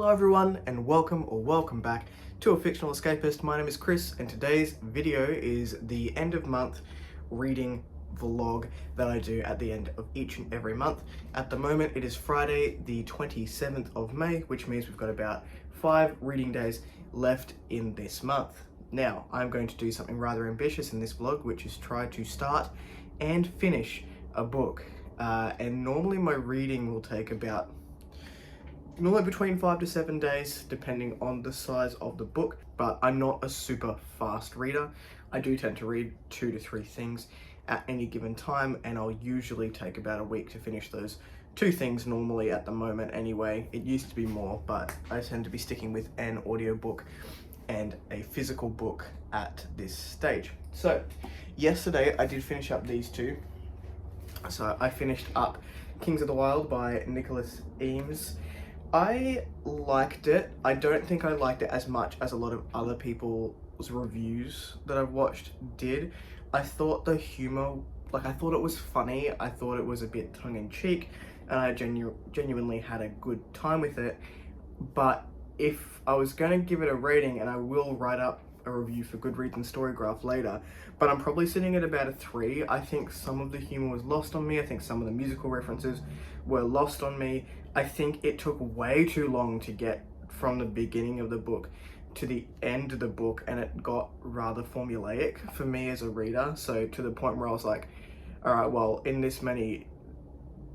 Hello everyone and welcome back to A Fictional Escapist. My name is Chris and today's video is the end of month reading vlog that I do at the end of each and every month. At the moment it is Friday the 27th of May, which means we've got about 5 reading days left in this month. Now I'm going to do something rather ambitious in this vlog, which is try to start and finish a book. And normally my reading will take about normally between 5 to 7 days, depending on the size of the book, but I'm not a super fast reader. I do tend to read 2 to 3 things at any given time, and I'll usually take about a week to finish those 2 things normally at the moment anyway. It used to be more, but I tend to be sticking with an audiobook and a physical book at this stage. So yesterday I did finish up these 2. So I finished up Kings of the Wild by Eames. I liked it. I don't think I liked it as much as a lot of other people's reviews that I've watched did. I thought the humor, I thought it was funny. I thought it was a bit tongue-in-cheek, and I genuinely had a good time with it. But if I was going to give it a rating, and I will write up a review for Goodreads and Storygraph later, but I'm probably sitting at about a 3. I think some of the humor was lost on me. I think some of the musical references were lost on me. I think it took way too long to get from the beginning of the book to the end of the book, and it got rather formulaic for me as a reader. So to the point where I was like, all right, well, in this many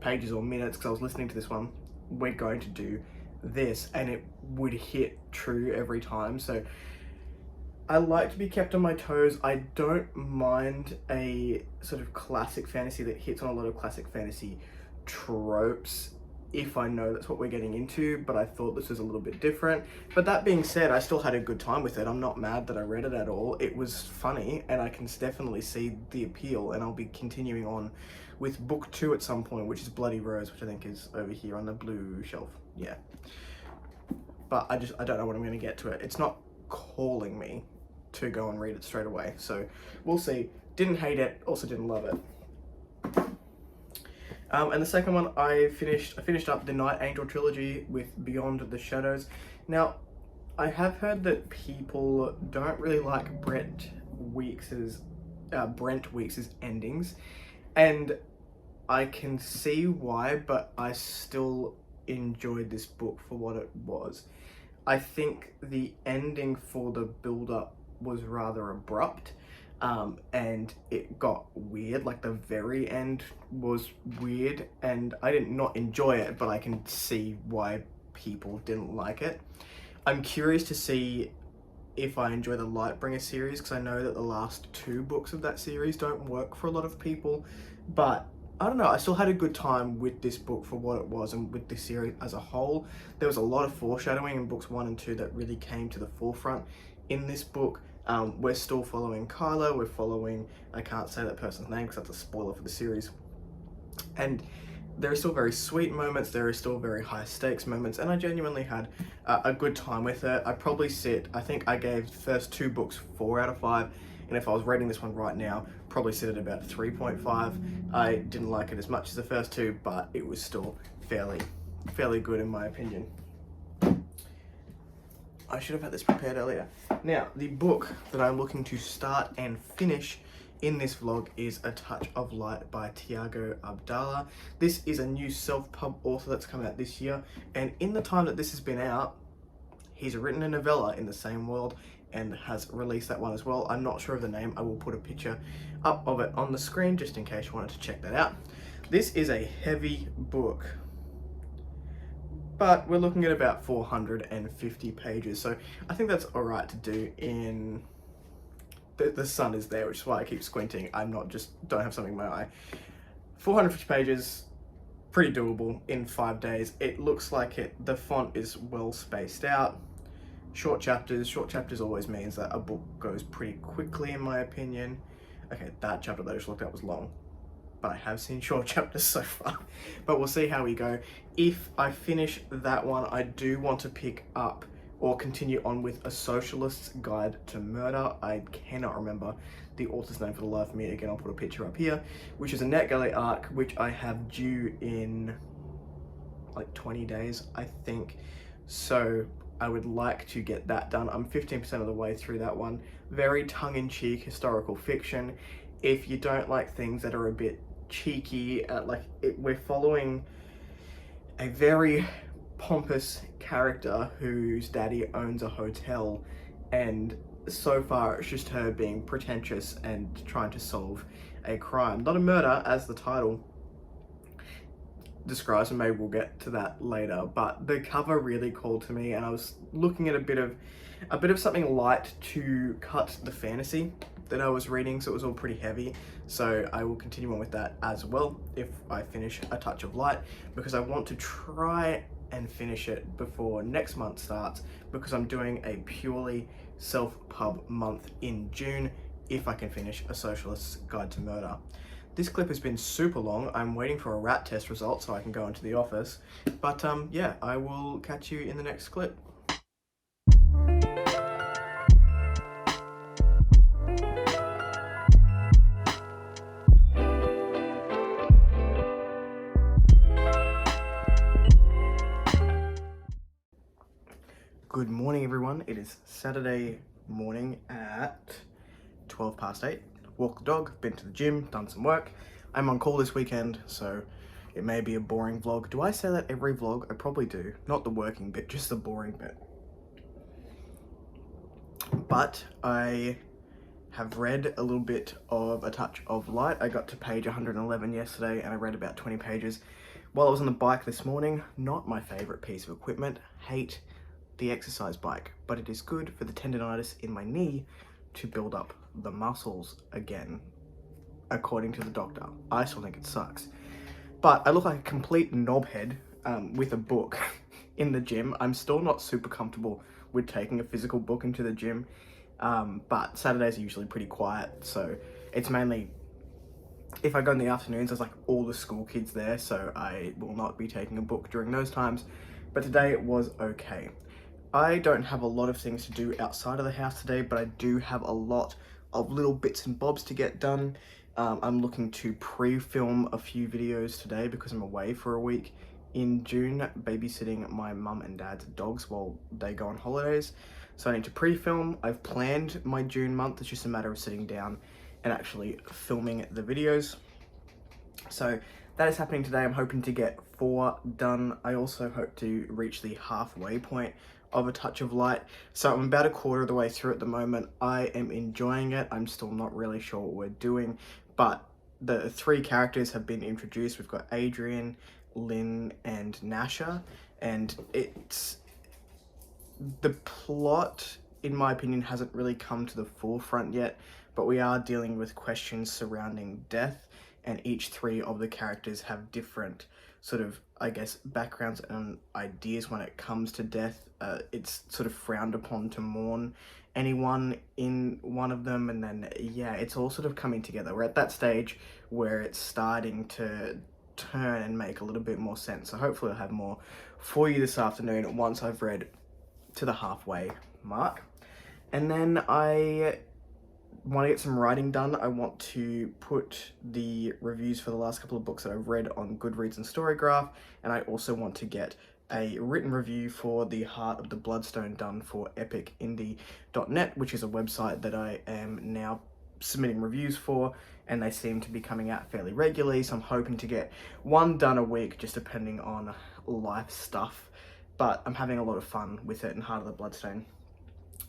pages or minutes, because I was listening to this one, we're going to do this, and it would hit true every time. So I like to be kept on my toes. I don't mind a sort of classic fantasy that hits on a lot of classic fantasy tropes if I know that's what we're getting into, but I thought this was a little bit different. But that being said, I still had a good time with it. I'm not mad that I read it at all. It was funny, and I can definitely see the appeal, and I'll be continuing on with book 2 at some point, which is Bloody Rose, which I think is over here on the blue shelf. Yeah. But I don't know when I'm going to get to it. It's not calling me to go and read it straight away, so we'll see. Didn't hate it, also didn't love it. And the second one, I finished up the Night Angel Trilogy with Beyond the Shadows. Now, I have heard that people don't really like Brent Weeks's endings, and I can see why, but I still enjoyed this book for what it was. I think the ending for the build-up was rather abrupt, and it got weird. Like, the very end was weird, and I did not enjoy it, but I can see why people didn't like it. I'm curious to see if I enjoy the Lightbringer series, because I know that the last 2 books of that series don't work for a lot of people, but I don't know, I still had a good time with this book for what it was, and with this series as a whole. There was a lot of foreshadowing in books 1 and 2 that really came to the forefront in this book. We're still following Kyla, we're following, I can't say that person's name because that's a spoiler for the series. And there are still very sweet moments, there are still very high stakes moments, and I genuinely had a good time with it. I think I gave the first 2 books 4 out of 5, and if I was rating this one right now, probably sit at about 3.5. I didn't like it as much as the first 2, but it was still fairly good in my opinion. I should have had this prepared earlier. Now, the book that I'm looking to start and finish in this vlog is A Touch of Light by Thiago Abdalla. This is a new self-pub author that's come out this year, and in the time that this has been out, he's written a novella in the same world and has released that one as well. I'm not sure of the name. I will put a picture up of it on the screen just in case you wanted to check that out. This is a heavy book, but we're looking at about 450 pages, so I think that's alright to do in... The sun is there, which is why I keep squinting. Don't have something in my eye. 450 pages, pretty doable in 5 days. It looks like it. The font is well spaced out. Short chapters always means that a book goes pretty quickly in my opinion. Okay, that chapter that I just looked at was long, but I have seen short chapters so far. But we'll see how we go. If I finish that one, I do want to pick up or continue on with A Socialist's Guide to Murder. I cannot remember the author's name for the life of me. Again, I'll put a picture up here, which is a NetGalley arc, which I have due in like 20 days, I think. so I would like to get that done. I'm 15% of the way through that one. Very tongue-in-cheek historical fiction. If you don't like things that are a bit cheeky, we're following a very pompous character whose daddy owns a hotel, and so far it's just her being pretentious and trying to solve a crime. Not a murder, as the title describes, and maybe we'll get to that later, but the cover really called to me, and I was looking at a bit of something light to cut the fantasy that I was reading, so it was all pretty heavy. So I will continue on with that as well if I finish A Touch of Light, because I want to try and finish it before next month starts, because I'm doing a purely self-pub month in June if I can finish A Socialist's Guide to Murder. This clip has been super long. I'm waiting for a rat test result so I can go into the office. But yeah, I will catch you in the next clip. Good morning, everyone. It is Saturday morning at 8:12. Walked the dog, been to the gym, done some work. I'm on call this weekend, so it may be a boring vlog. Do I say that every vlog? I probably do. Not the working bit, just the boring bit. But I have read a little bit of A Touch of Light. I got to page 111 yesterday, and I read about 20 pages while I was on the bike this morning. Not my favorite piece of equipment. Hate the exercise bike, but it is good for the tendonitis in my knee to build up the muscles again, according to the doctor. I still think it sucks. But I look like a complete knobhead with a book in the gym. I'm still not super comfortable with taking a physical book into the gym, but Saturdays are usually pretty quiet, so it's mainly, if I go in the afternoons, there's like all the school kids there, so I will not be taking a book during those times, but today it was okay. I don't have a lot of things to do outside of the house today, but I do have a lot of little bits and bobs to get done. I'm looking to pre-film a few videos today because I'm away for a week in June, babysitting my mum and dad's dogs while they go on holidays. So I need to pre-film. I've planned my June month. It's just a matter of sitting down and actually filming the videos. So that is happening today. I'm hoping to get 4 done. I also hope to reach the halfway point of A Touch of Light. So I'm about a quarter of the way through at the moment. I am enjoying it. I'm still not really sure what we're doing, but the 3 characters have been introduced. We've got Adrian, Lynn, and Nasha, and the plot, in my opinion, hasn't really come to the forefront yet, but we are dealing with questions surrounding death, and each 3 of the characters have different sort of, I guess, backgrounds and ideas when it comes to death. It's sort of frowned upon to mourn anyone in one of them, and then, yeah, it's all sort of coming together. We're at that stage where it's starting to turn and make a little bit more sense. So hopefully I'll have more for you this afternoon once I've read to the halfway mark. And then I want to get some writing done. I want to put the reviews for the last couple of books that I've read on Goodreads and Storygraph, and I also want to get a written review for The Heart of the Bloodstone done for epicindie.net, which is a website that I am now submitting reviews for, and they seem to be coming out fairly regularly, so I'm hoping to get 1 done a week, just depending on life stuff. But I'm having a lot of fun with it, and Heart of the Bloodstone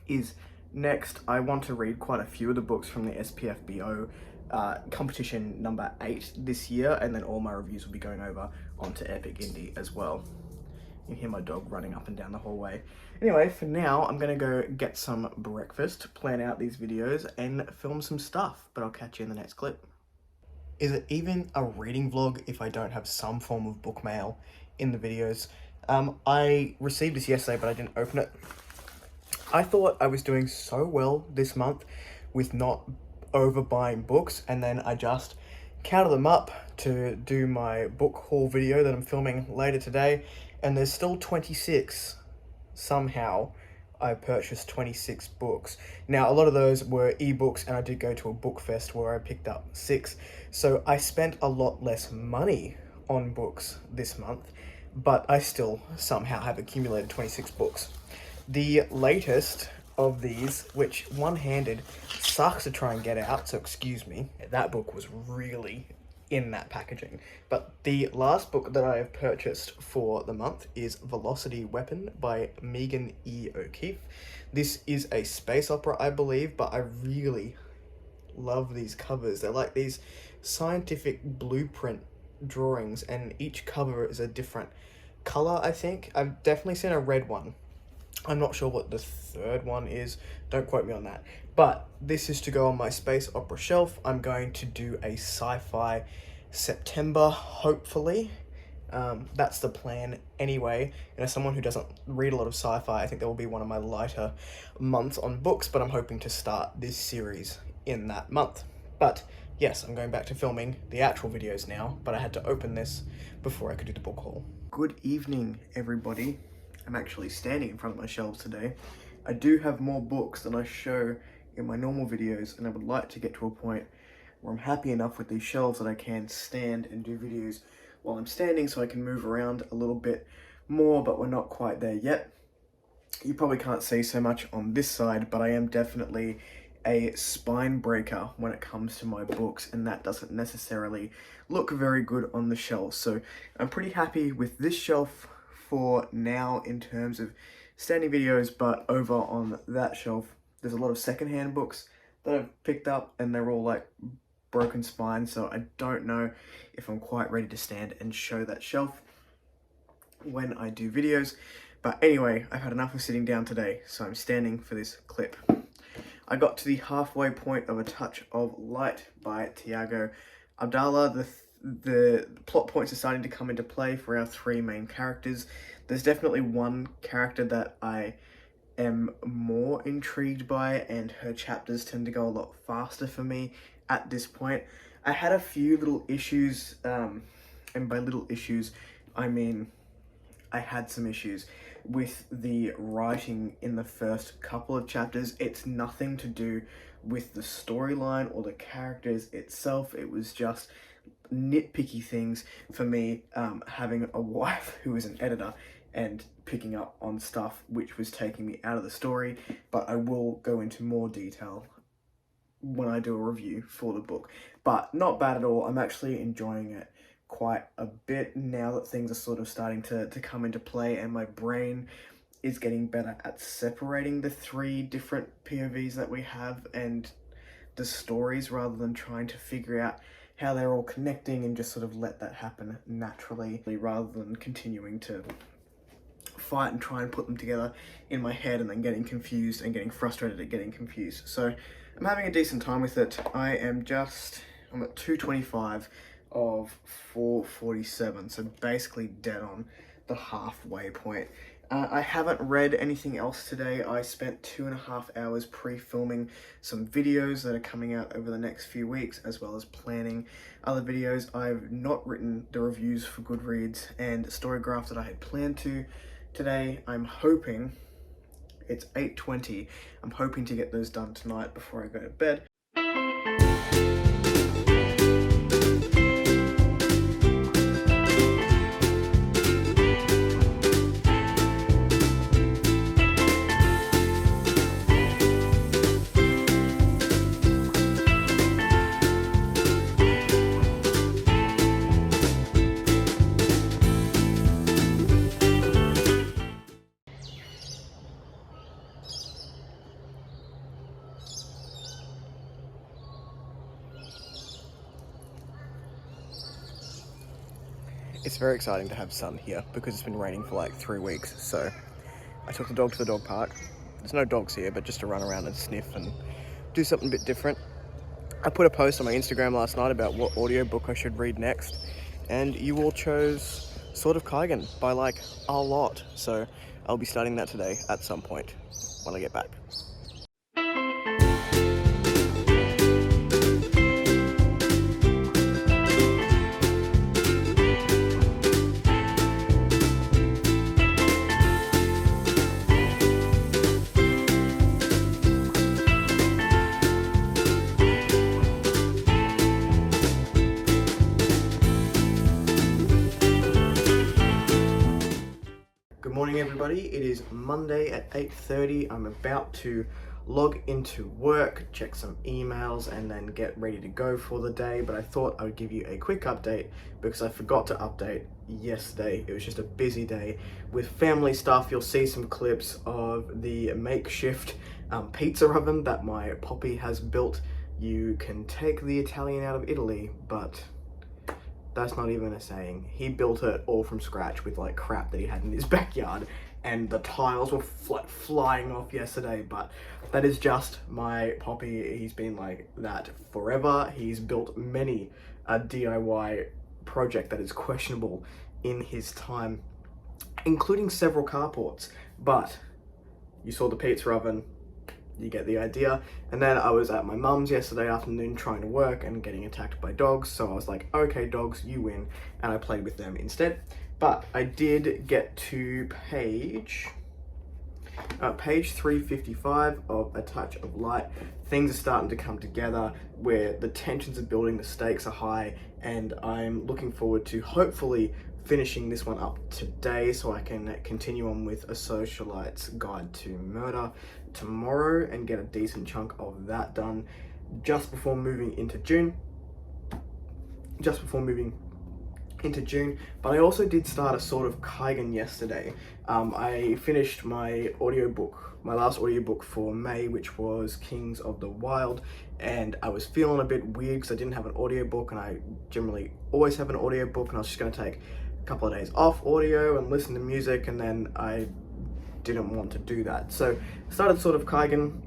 is next. I want to read quite a few of the books from the SPFBO competition number 8 this year, and then all my reviews will be going over onto Epic Indie as well. You can hear my dog running up and down the hallway. Anyway, for now, I'm gonna go get some breakfast, plan out these videos, and film some stuff, but I'll catch you in the next clip. Is it even a reading vlog if I don't have some form of book mail in the videos? I received this yesterday, but I didn't open it. I thought I was doing so well this month with not overbuying books, and then I just counted them up to do my book haul video that I'm filming later today, and there's still 26. Somehow I purchased 26 books. Now, a lot of those were ebooks, and I did go to a book fest where I picked up 6, so I spent a lot less money on books this month. but I still somehow have accumulated 26 books. The latest of these, which one-handed sucks to try and get out, so excuse me, that book was really in that packaging. But the last book that I have purchased for the month is Velocity Weapon by Megan E. O'Keefe. This is a space opera, I believe, but I really love these covers. They're like these scientific blueprint drawings, and each cover is a different color, I think. I've definitely seen a red one. I'm not sure what the third one is. Don't quote me on that. But this is to go on my space opera shelf. I'm going to do a sci-fi September, hopefully. That's the plan anyway. And as someone who doesn't read a lot of sci-fi, I think that will be one of my lighter months on books, but I'm hoping to start this series in that month. But yes, I'm going back to filming the actual videos now, but I had to open this before I could do the book haul. Good evening, everybody. I'm actually standing in front of my shelves today. I do have more books than I show in my normal videos, and I would like to get to a point where I'm happy enough with these shelves that I can stand and do videos while I'm standing, so I can move around a little bit more, but we're not quite there yet. You probably can't see so much on this side, but I am definitely a spine breaker when it comes to my books, and that doesn't necessarily look very good on the shelf. So I'm pretty happy with this shelf for now in terms of standing videos, but over on that shelf there's a lot of secondhand books that I've picked up, and they're all like broken spine, so I don't know if I'm quite ready to stand and show that shelf when I do videos. But anyway, I've had enough of sitting down today, so I'm standing for this clip. I got to the halfway point of A Touch of Light by Thiago Abdalla. The plot points are starting to come into play for our three main characters. There's definitely one character that I am more intrigued by, and her chapters tend to go a lot faster for me at this point. I had a few little issues, and by little issues, I mean I had some issues with the writing in the first couple of chapters. It's nothing to do with the storyline or the characters itself. It was just nitpicky things for me, having a wife who is an editor and picking up on stuff which was taking me out of the story. But I will go into more detail when I do a review for the book. But not bad at all. I'm actually enjoying it quite a bit now that things are sort of starting to come into play, and my brain is getting better at separating the three different POVs that we have and the stories, rather than trying to figure out how they're all connecting and just sort of let that happen naturally, rather than continuing to fight and try and put them together in my head and then getting confused and getting frustrated at getting confused. So I'm having a decent time with it. I'm at 225 of 447, so basically dead on the halfway point. I haven't read anything else today. I spent 2.5 hours pre-filming some videos that are coming out over the next few weeks, as well as planning other videos. I've not written the reviews for Goodreads and Storygraph that I had planned to today. I'm hoping, it's 8:20, I'm hoping to get those done tonight before I go to bed. It's very exciting to have sun here because it's been raining for like 3 weeks. So I took the dog to the dog park. There's no dogs here, but just to run around and sniff and do something a bit different. I put a post on my Instagram last night about what audiobook I should read next, and you all chose Sword of Kaigen by like a lot. So I'll be starting that today at some point when I get back. Morning everybody, it is Monday at 8:30. I'm about to log into work, check some emails and then get ready to go for the day, but I thought I would give you a quick update because I forgot to update yesterday. It was just a busy day with family stuff. You'll see some clips of the makeshift pizza oven that my Poppy has built. You can take the Italian out of Italy, but that's not even a saying. He built it all from scratch with like crap that he had in his backyard, and the tiles were flying off yesterday, but that is just my Poppy. He's been like that forever. He's built many a DIY project that is questionable in his time, including several carports, but you saw the pizza oven, you get the idea. And then I was at my mum's yesterday afternoon trying to work and getting attacked by dogs, so I was like, okay dogs, you win, and I played with them instead. But I did get to page 355 of A Touch of Light. Things are starting to come together where the tensions are building, the stakes are high, and I'm looking forward to hopefully finishing this one up today so I can continue on with A Socialite's Guide to Murder tomorrow and get a decent chunk of that done just before moving into June. But I also did start a sort of Kaigen yesterday. I finished my last audiobook for May, which was Kings of the Wild, and I was feeling a bit weird because I didn't have an audiobook, and I generally always have an audiobook, and I was just going to take a couple of days off audio and listen to music, and then I didn't want to do that. So I started sort of Kaigen,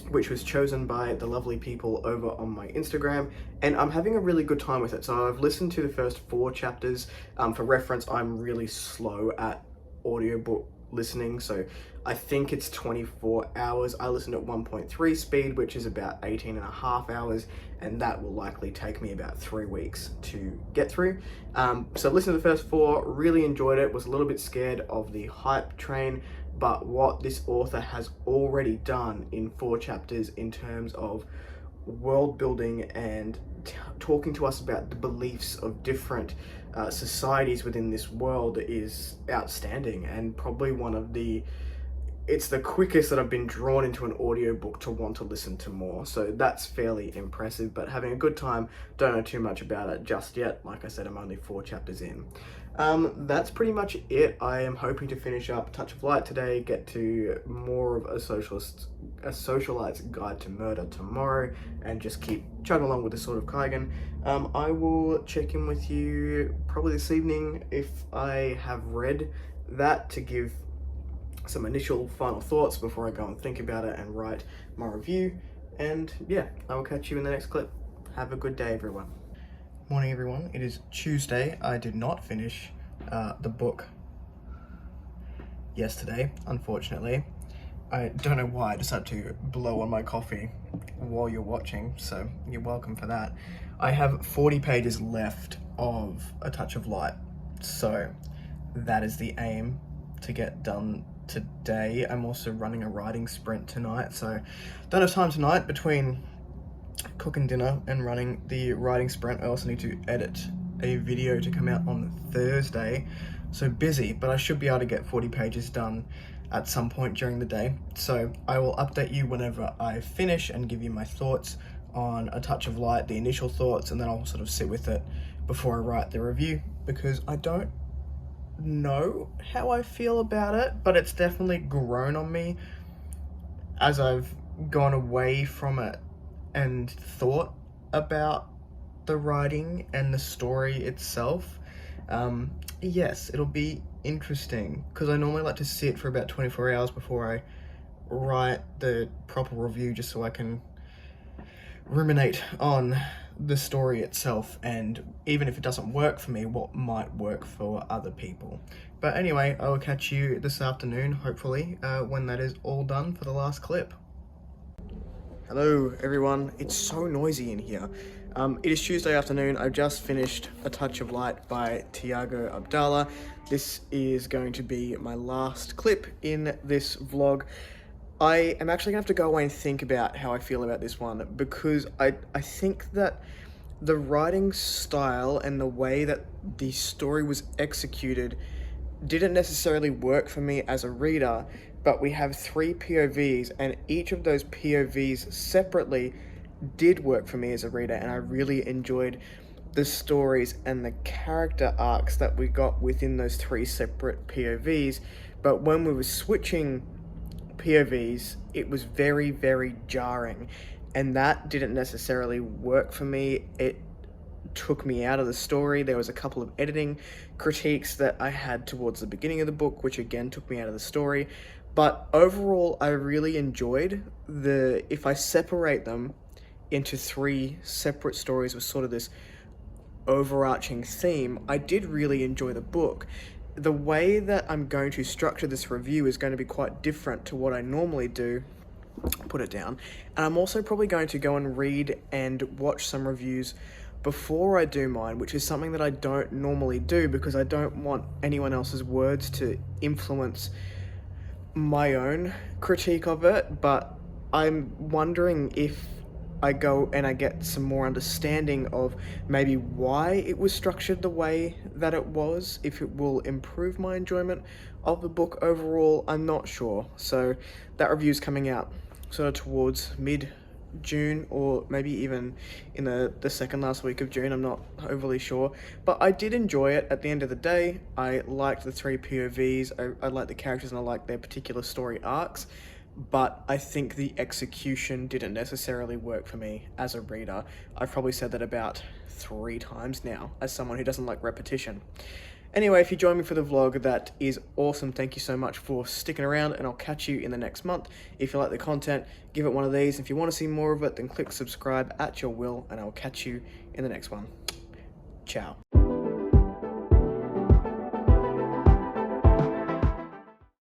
which was chosen by the lovely people over on my Instagram, and I'm having a really good time with it. So I've listened to the first 4 chapters. For reference, I'm really slow at audiobook listening, so I think it's 24 hours. I listened at 1.3 speed, which is about 18 and a half hours, and that will likely take me about 3 weeks to get through. So I listened to the first 4, really enjoyed it, was a little bit scared of the hype train, but what this author has already done in 4 chapters in terms of world building and talking to us about the beliefs of different societies within this world is outstanding, and probably it's the quickest that I've been drawn into an audiobook to want to listen to more. So that's fairly impressive, but having a good time. Don't know too much about it just yet. Like I said, I'm only 4 chapters in. That's pretty much it. I am hoping to finish up Touch of Light today, get to more of A Socialite's Guide to Murder tomorrow, and just keep chugging along with this sort of Kaigen. I will check in with you probably this evening if I have read that, to give some initial final thoughts before I go and think about it and write my review. And yeah, I will catch you in the next clip. Have a good day, everyone. Morning, everyone. It is Tuesday. I did not finish the book yesterday, unfortunately. I don't know why I decided to blow on my coffee while you're watching, so you're welcome for that. I have 40 pages left of A Touch of Light, so that is the aim, to get done today. I'm also running a writing sprint tonight, so don't have time tonight between cooking dinner and running the writing sprint. I also need to edit a video to come out on Thursday, so busy, but I should be able to get 40 pages done at some point during the day. So I will update you whenever I finish and give you my thoughts on A Touch of Light, the initial thoughts, and then I'll sort of sit with it before I write the review, because I don't know how I feel about it, but it's definitely grown on me as I've gone away from it and thought about the writing and the story itself. Yes, it'll be interesting, because I normally like to sit for about 24 hours before I write the proper review, just so I can ruminate on the story itself, and even if it doesn't work for me, what might work for other people. But anyway, I will catch you this afternoon, hopefully, when that is all done for the last clip. Hello everyone, it's so noisy in here. It is Tuesday afternoon. I've just finished A Touch of Light by Thiago Abdalla. This is going to be my last clip in this vlog. I am actually going to have to go away and think about how I feel about this one, because I think that the writing style and the way that the story was executed didn't necessarily work for me as a reader, but we have 3 POVs, and each of those POVs separately did work for me as a reader, and I really enjoyed the stories and the character arcs that we got within those 3 separate POVs. But when we were switching POVs, it was very, very jarring, and that didn't necessarily work for me. It took me out of the story. There was a couple of editing critiques that I had towards the beginning of the book, which again took me out of the story. But overall, I really enjoyed if I separate them into 3 separate stories with sort of this overarching theme, I did really enjoy the book. The way that I'm going to structure this review is going to be quite different to what I normally do. Put it down. And I'm also probably going to go and read and watch some reviews before I do mine, which is something that I don't normally do because I don't want anyone else's words to influence my own critique of it. But I'm wondering if I go and I get some more understanding of maybe why it was structured the way that it was, if it will improve my enjoyment of the book overall. I'm not sure. So that review's coming out sort of towards mid-June, or maybe even in the second last week of June. I'm not overly sure, but I did enjoy it at the end of the day. I liked the 3 POVs, I liked the characters, and I liked their particular story arcs. But I think the execution didn't necessarily work for me as a reader. I've probably said that about 3 times now, as someone who doesn't like repetition. Anyway, if you join me for the vlog, that is awesome. Thank you so much for sticking around, and I'll catch you in the next month. If you like the content, give it one of these. If you want to see more of it, then click subscribe at your will, and I'll catch you in the next one. Ciao.